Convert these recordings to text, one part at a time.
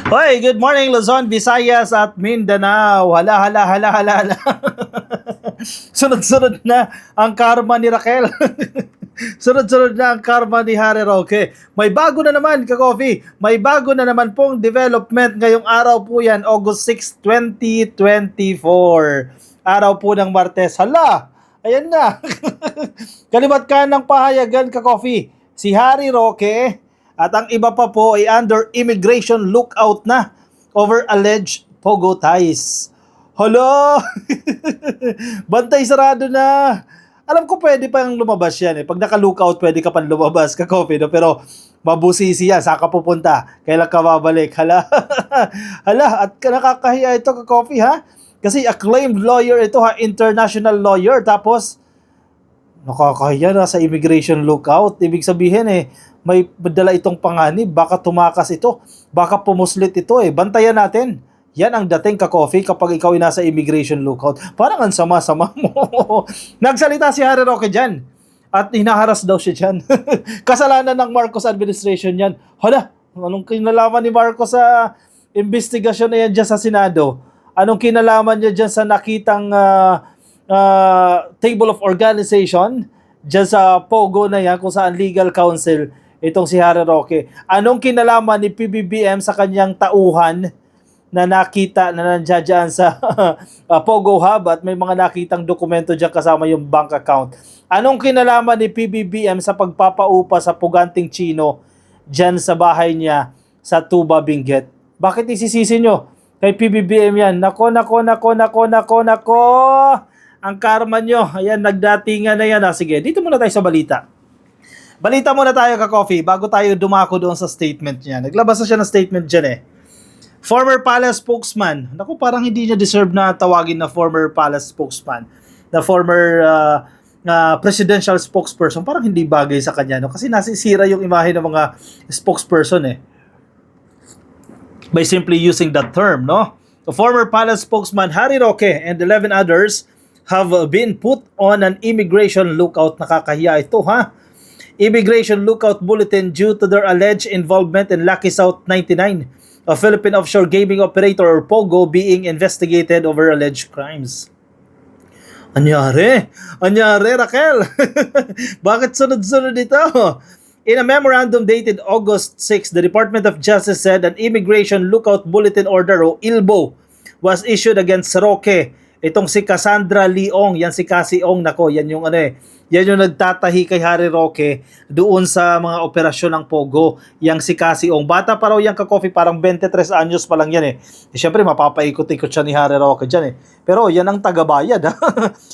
Hoy, good morning Luzon, Visayas at Mindanao. Hala, hala, hala, hala, hala. Sunod-sunod na ang karma ni Raquel. Sunod-sunod na ang karma ni Harry Roque. May bago na naman, ka-coffee. May bago na naman pong development ngayong araw po yan, August 6, 2024. Araw po ng Martes. Hala, ayan na. Kalimat ka ng pahayagan, ka-coffee. Si Harry Roque at ang iba pa po ay under immigration lookout na over alleged pogo ties. Hala! Bantay sarado na. Alam ko pwede pang lumabas yan eh. Pag naka-lookout, pwede ka pang lumabas, ka-coffee, no? Pero mabusisi yan. Saan ka pupunta? Kailan ka babalik? Hala! Hala! At nakakahiya ito, ka-coffee, ha? Kasi acclaimed lawyer ito, ha? International lawyer. Tapos, nakakahiya na sa immigration lookout. Ibig sabihin eh, may dala itong panganib, baka tumakas ito, baka pumuslit ito eh. Bantayan natin. Yan ang dating, ka-coffee, kapag ikaw ay nasa immigration lookout. Parang ang sama-sama mo. Nagsalita si Harry Roque dyan. At hinaharas daw siya dyan. Kasalanan ng Marcos administration yan. Hala, anong kinalaman ni Marcos sa investigasyon na yan dyan sa Senado? Anong kinalaman niya dyan sa nakitang table of organization dyan sa Pogo na yan, kung saan legal counsel itong si Harry Roque? Anong kinalaman ni PBBM sa kanyang tauhan na nakita na nandiyan sa Pogo Hub at may mga nakitang dokumento dyan kasama yung bank account? Anong kinalaman ni PBBM sa pagpapaupa sa puganting Chino dyan sa bahay niya sa Tuba, Benguet? Bakit isisisi nyo kay PBBM yan? Nako. Ang karma nyo, ayan, nagdatingan na yan. Sige, dito muna tayo sa balita. Balita muna tayo, ka-coffee, bago tayo dumako doon sa statement niya. Naglabas na siya ng statement dyan eh. Former palace spokesman. Naku, parang hindi niya deserve na tawagin na former palace spokesman. Na former presidential spokesperson. Parang hindi bagay sa kanya, no? Kasi nasisira yung imahe ng mga spokesperson eh. By simply using that term, no? The former palace spokesman Harry Roque and 11 others have been put on an immigration lookout. Nakakahiya ito, ha? Immigration lookout bulletin due to their alleged involvement in Lucky South 99, a Philippine offshore gaming operator or POGO being investigated over alleged crimes. Anyari, Raquel. Bakit sunod-sunod ito? In a memorandum dated August 6, the Department of Justice said an immigration lookout bulletin order o ILBO was issued against Roque. Itong si Cassandra Leong, yan si Cassie Ong, nako, yan yung yan yung nagtatahi kay Harry Roque doon sa mga operasyon ng Pogo. Yang si Cassie Ong, bata pa raw yan, ka-coffee, parang 23 anyos pa lang yan eh. Siyempre mapapaikot-ikot siya ni Harry Roque dyan eh. Pero yan ang tagabayad, ha.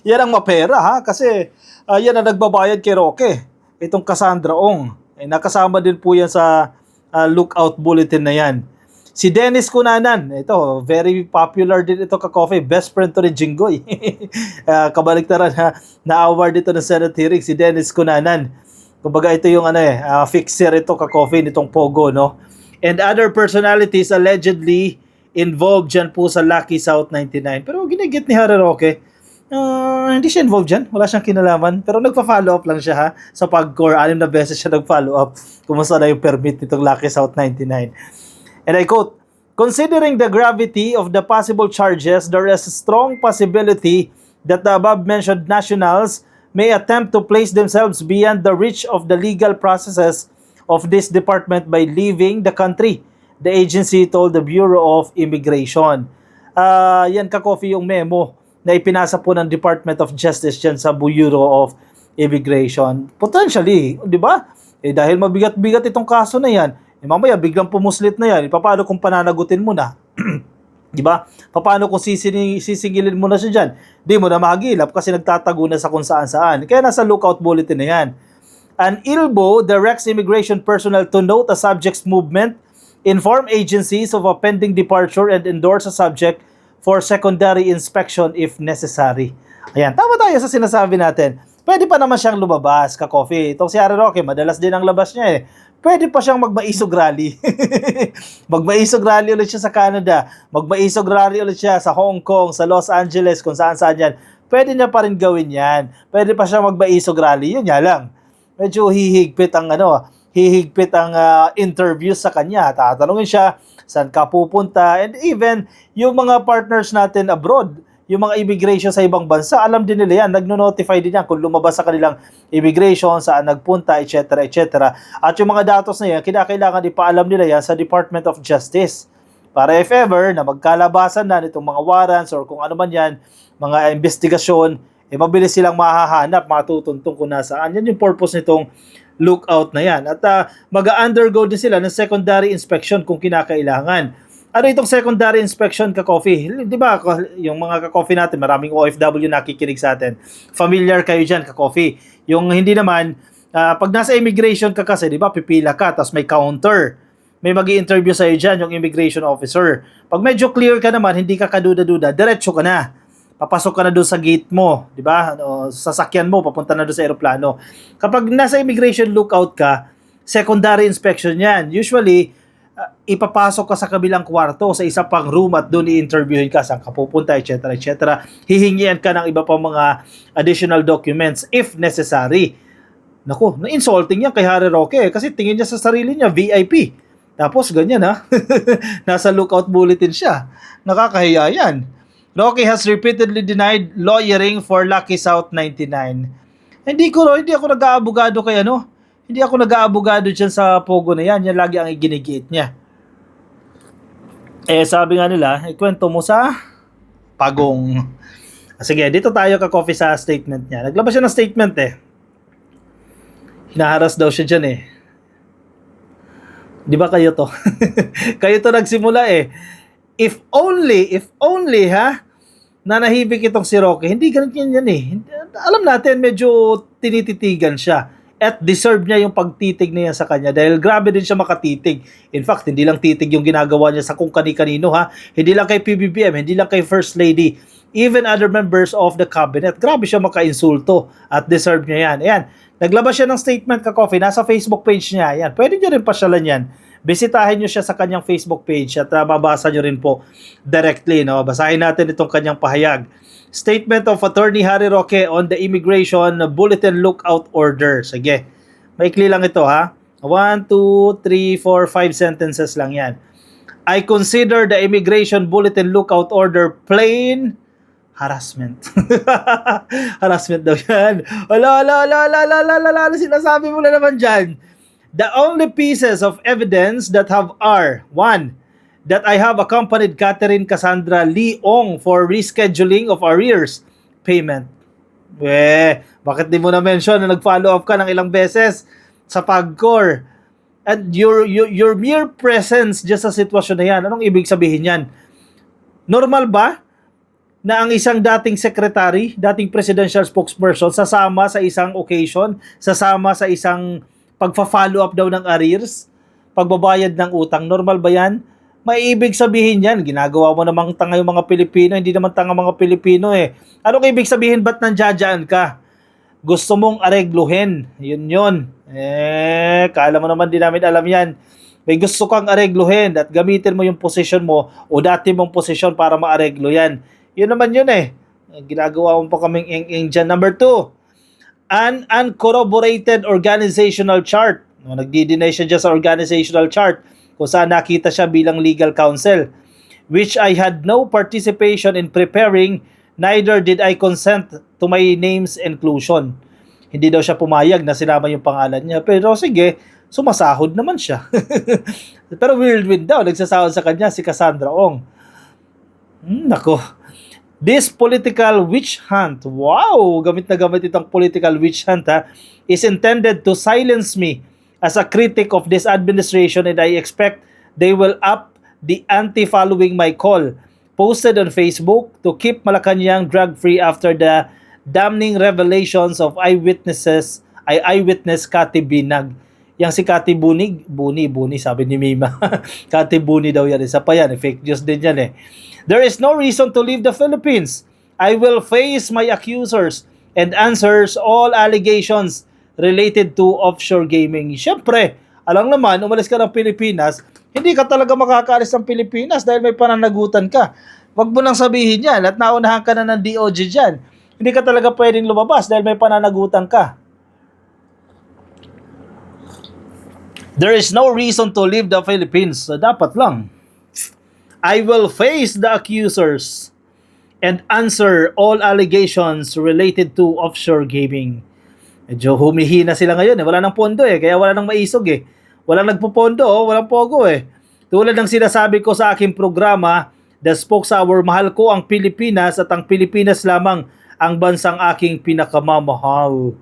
Yan ang mapera, ha, kasi yan ang nagbabayad kay Roque. Itong Cassandra Ong, nakasama din po yan sa lookout bulletin na yan. Si Dennis Cunanan, ito, very popular din ito, ka-coffee, best friend to ni Jinggoy. Kabaliktaran na award dito ng Senate hearing, si Dennis Cunanan. Kumbaga ito yung fixer ito, ka-coffee, nitong Pogo, no? And other personalities allegedly involved dyan po sa Lucky South 99. Pero ginigit ni Harry Roque, hindi siya involved dyan, wala siyang kinalaman, pero nagpa-follow up lang siya, ha, sa PAGCOR. 6 na beses siya nag-follow up kumusta na yung permit nitong Lucky South 99. And I quote, "Considering the gravity of the possible charges, there is a strong possibility that the above-mentioned nationals may attempt to place themselves beyond the reach of the legal processes of this department by leaving the country," the agency told the Bureau of Immigration. Yan, ka-coffee, yung memo na ipinasa po ng Department of Justice dyan sa Bureau of Immigration. Potentially, di ba? Dahil mabigat-bigat itong kaso na yan, mamaya biglang pumuslit na yan, paano kung pananagutin mo na? Di ba? Paano kung sisingilin mo na siya dyan? Di mo na mahagilap kasi nagtatago na sa kung saan-saan. Kaya nasa lookout bulletin na yan. An ILBO directs immigration personnel to note a subject's movement, inform agencies of a pending departure, and endorse a subject for secondary inspection if necessary. Ayan, tama tayo sa sinasabi natin. Pwede pa naman siyang lumabas, ka-coffee. Itong si Harry Roque, madalas din ang labas niya eh. Pwede pa siyang magmaisog rally. Magmaisog rally ulit siya sa Canada. Magmaisog rally ulit siya sa Hong Kong, sa Los Angeles, kung saan-saan yan. Pwede niya pa rin gawin yan. Pwede pa siyang magmaisog rally. Yun nga lang. Medyo hihigpit ang hihigpit ang interview sa kanya. Tatanungin siya, saan ka pupunta? And even yung mga partners natin abroad, yung mga immigration sa ibang bansa, alam din nila yan. Nagno-notify din yan kung lumabas sa kanilang immigration, saan nagpunta, etc. etc. At yung mga datos na yan, kinakailangan ipaalam nila yan sa Department of Justice. Para if ever na magkalabasan na nitong mga warrants or kung ano man yan, mga investigasyon, mabilis silang mahahanap, matutuntong kung nasaan. Yan yung purpose nitong lookout na yan. At mag-undergo din sila ng secondary inspection kung kinakailangan. Ano itong secondary inspection, ka-coffee? Di ba, yung mga ka-coffee natin, maraming OFW nakikinig sa atin. Familiar kayo dyan, ka-coffee. Yung hindi naman, pag nasa immigration ka kasi, di ba, pipila ka, tapos may counter. May mag-i-interview sa'yo dyan, yung immigration officer. Pag medyo clear ka naman, hindi ka kaduda-duda, diretso ka na. Papasok ka na doon sa gate mo, di ba? Sasakyan mo, papunta na doon sa aeroplano. Kapag nasa immigration lookout ka, secondary inspection yan. Usually, ipapasok ka sa kabilang kwarto, sa isa pang room at doon i-interviewin ka, saan ka pupunta, etc. etc. Hihingian ka ng iba pang mga additional documents if necessary. Naku, na-insulting yan kay Harry Roque kasi tingin niya sa sarili niya, VIP. Tapos ganyan ha, nasa lookout bulletin siya. Nakakahiya yan. Roque has repeatedly denied lawyering for Lucky South 99. Hindi ako nag-aabogado kay ano. Hindi ako nag-aabogado dyan sa Pogo na yan. Yan lagi ang iginigit niya. Sabi nga nila, ikwento mo sa Pagong. Sige, dito tayo ka-coffee sa statement niya. Naglabas siya ng statement Hinaharas daw siya dyan Di ba kayo to? Kayo to nagsimula If only na nahibik itong si Roque, hindi ganun yan Alam natin, medyo tinititigan siya. At deserve niya yung pagtitig na yan sa kanya dahil grabe din siya makatitig. In fact, hindi lang titig yung ginagawa niya sa kung kani-kanino Hindi lang kay PBBM, hindi lang kay First Lady, even other members of the cabinet. Grabe siya maka-insulto at deserve niya yan. Ayan, naglabas siya ng statement ka-coffee, nasa Facebook page niya. Ayan, pwede niyo rin pasyalan yan. Bisitahin niyo siya sa kanyang Facebook page at mabasa niyo rin po directly. Basahin natin itong kanyang pahayag. Statement of Attorney Harry Roque on the Immigration Bulletin Lookout Order. Sige, maikli lang ito 1, 2, 3, 4, 5 sentences lang yan. I consider the Immigration Bulletin Lookout Order plain harassment. Harassment daw yan. Ala, sinasabi mo na naman dyan. The only pieces of evidence that have are 1, that I have accompanied Catherine Cassandra Leong for rescheduling of arrears payment. Bakit di mo na mention na nag-follow up ka ng ilang beses sa PAGCOR? And your mere presence just sa sitwasyon na yan, anong ibig sabihin yan? Normal ba na ang isang dating secretary, dating presidential spokesperson, sasama sa isang occasion, sasama sa isang pagfa-follow up daw ng arrears, pagbabayad ng utang? Normal ba yan? May ibig sabihin yan, ginagawa mo namang tanga yung mga Pilipino, hindi naman tanga mga Pilipino Anong ibig sabihin, ba't nandiyan ka? Gusto mong aregluhin, yun. Kala mo naman din namin alam yan. May gusto kang aregluhin at gamitin mo yung posisyon mo o dati mong posisyon para maareglo yan. Yun naman yun Ginagawa mo pa kaming ing dyan. Number 2, an uncorroborated organizational chart. Nagdi-deny siya dyan sa organizational chart kung saan nakita siya bilang legal counsel, which I had no participation in preparing, neither did I consent to my name's inclusion. Hindi daw siya pumayag na sinama yung pangalan niya. Pero sige, sumasahod naman siya. Pero whirlwind daw, nagsasahod sa kanya si Cassandra Ong. Nako. This political witch hunt, wow, gamit na gamit itong political witch hunt is intended to silence me as a critic of this administration, and I expect they will up the ante following my call, posted on Facebook, to keep Malacanang drug-free after the damning revelations of eyewitness Cathy Binag. Yang si Cathy Buni, sabi ni Mima. Cathy Buni daw yan. Isa pa yan, fake news din yan There is no reason to leave the Philippines. I will face my accusers and answers all allegations related to offshore gaming. Siyempre, alam naman, umalis ka ng Pilipinas, hindi ka talaga makakaalis ng Pilipinas dahil may pananagutan ka. Wag mo nang sabihin yan at naunahan ka na ng DOJ dyan. Hindi ka talaga pwedeng lumabas dahil may pananagutan ka. There is no reason to leave the Philippines. So, dapat lang. I will face the accusers and answer all allegations related to offshore gaming. Medyo humihina sila ngayon eh. Wala nang pondo eh. Kaya wala nang maisog eh. Walang nagpupondo oh. Walang pogo eh. Tulad ng sinasabi ko sa aking programa, The Spokes Hour, mahal ko ang Pilipinas at ang Pilipinas lamang ang bansang aking pinakamamahal.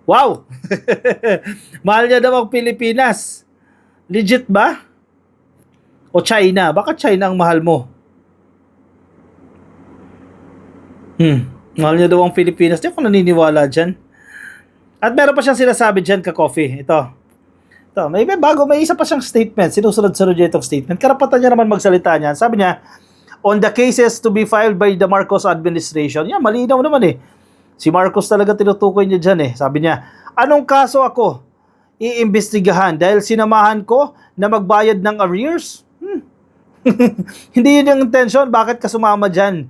Wow! Mahal niya daw ang Pilipinas. Legit ba? O China? Baka China ang mahal mo? Mahal niya daw ang Pilipinas. Di ako naniniwala dyan. At meron pa siyang sinasabi dyan, ka-coffee. Ito, may isa pa siyang statement. Sinusunod-sunod niya itong statement. Karapatan niya naman magsalita niyan. Sabi niya, on the cases to be filed by the Marcos administration. Yan, malinaw naman eh. Si Marcos talaga tinutukoy niya dyan eh. Sabi niya, anong kaso ako iimbestigahan dahil sinamahan ko na magbayad ng arrears? Hindi yun yung intention. Bakit ka sumama dyan?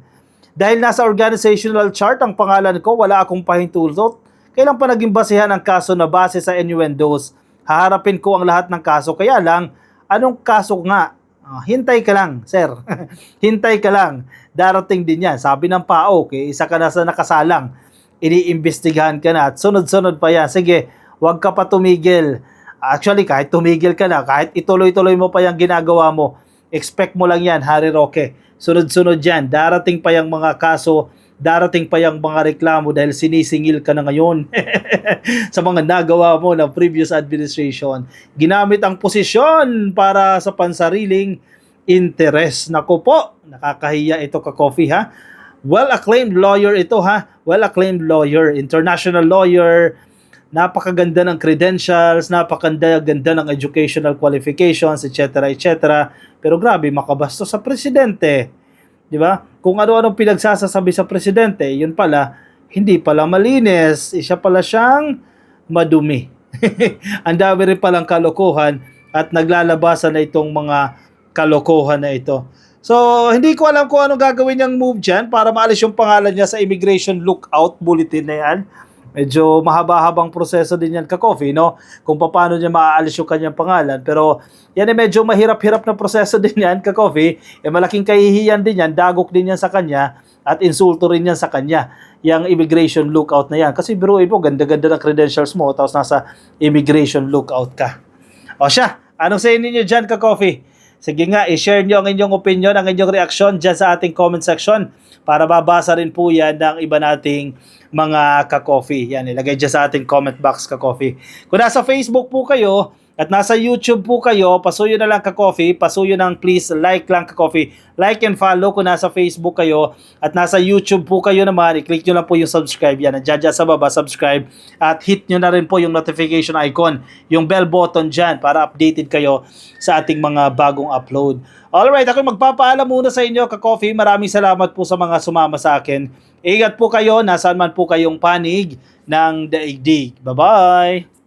Dahil nasa organizational chart ang pangalan ko, wala akong pahintulot. Kailan pa naging basehan ang kaso na base sa innuendos? Haharapin ko ang lahat ng kaso. Kaya lang, anong kaso nga? Hintay ka lang, sir. Hintay ka lang. Darating din yan. Sabi ng PAO, okay, isa ka na sa nakasalang. Iniimbestigahan ka na at sunod-sunod pa yan. Sige, huwag ka pa tumigil. Actually, kahit tumigil ka na, kahit ituloy-tuloy mo pa yung ginagawa mo, expect mo lang yan, Harry Roque. Sunod-sunod yan. Darating pa yung mga kaso, darating pa yung mga reklamo dahil sinisingil ka na ngayon sa mga nagawa mo ng previous administration. Ginamit ang posisyon para sa pansariling interest. Naku po, nakakahiya ito, ka-coffee ha. Well-acclaimed lawyer ito ha. Well-acclaimed lawyer, international lawyer, napakaganda ng credentials, napakaganda ng educational qualifications, etc. etc. Pero grabe, makabastos sa presidente. Di ba? Kung ano-anong pinagsasasabi sa presidente, yun pala, hindi pala malinis. Isa pala siyang madumi. Ang dami rin palang kalokohan at naglalabasan na itong mga kalokohan na ito. So, hindi ko alam kung anong gagawin niyang move dyan para maalis yung pangalan niya sa Immigration Lookout Bulletin na yan. Medyo mahaba-habang proseso din yan, ka-coffee, no? Kung paano niya maaalis yung kanyang pangalan. Pero yan ay medyo mahirap-hirap na proseso din yan, ka-coffee. Malaking kahihiyan din yan, dagok din yan sa kanya, at insulto rin yan sa kanya, yung immigration lookout na yan. Kasi biruin mo, ganda-ganda ng credentials mo, tapos nasa immigration lookout ka. O siya, anong say ninyo dyan, ka-coffee? Sige nga, i-share nyo ang inyong opinion, ang inyong reaksyon dyan sa ating comment section para babasa rin po yan ng iba nating mga ka-coffee. Yan, ilagay dyan sa ating comment box, ka-coffee. Kung nasa Facebook po kayo at nasa YouTube po kayo, pasuyo na lang, ka-coffee. Pasuyo ng please like lang, ka-coffee. Like and follow kung nasa Facebook kayo at nasa YouTube po kayo naman, i-click nyo lang po yung subscribe. Yan, nandiyan dyan sa baba, subscribe. At hit nyo na rin po yung notification icon, yung bell button dyan para updated kayo sa ating mga bagong upload. Alright, ako magpapaalam muna sa inyo, ka-coffee. Maraming salamat po sa mga sumama sa akin. Ingat po kayo, nasaan man po kayong panig ng daigdig. Bye-bye!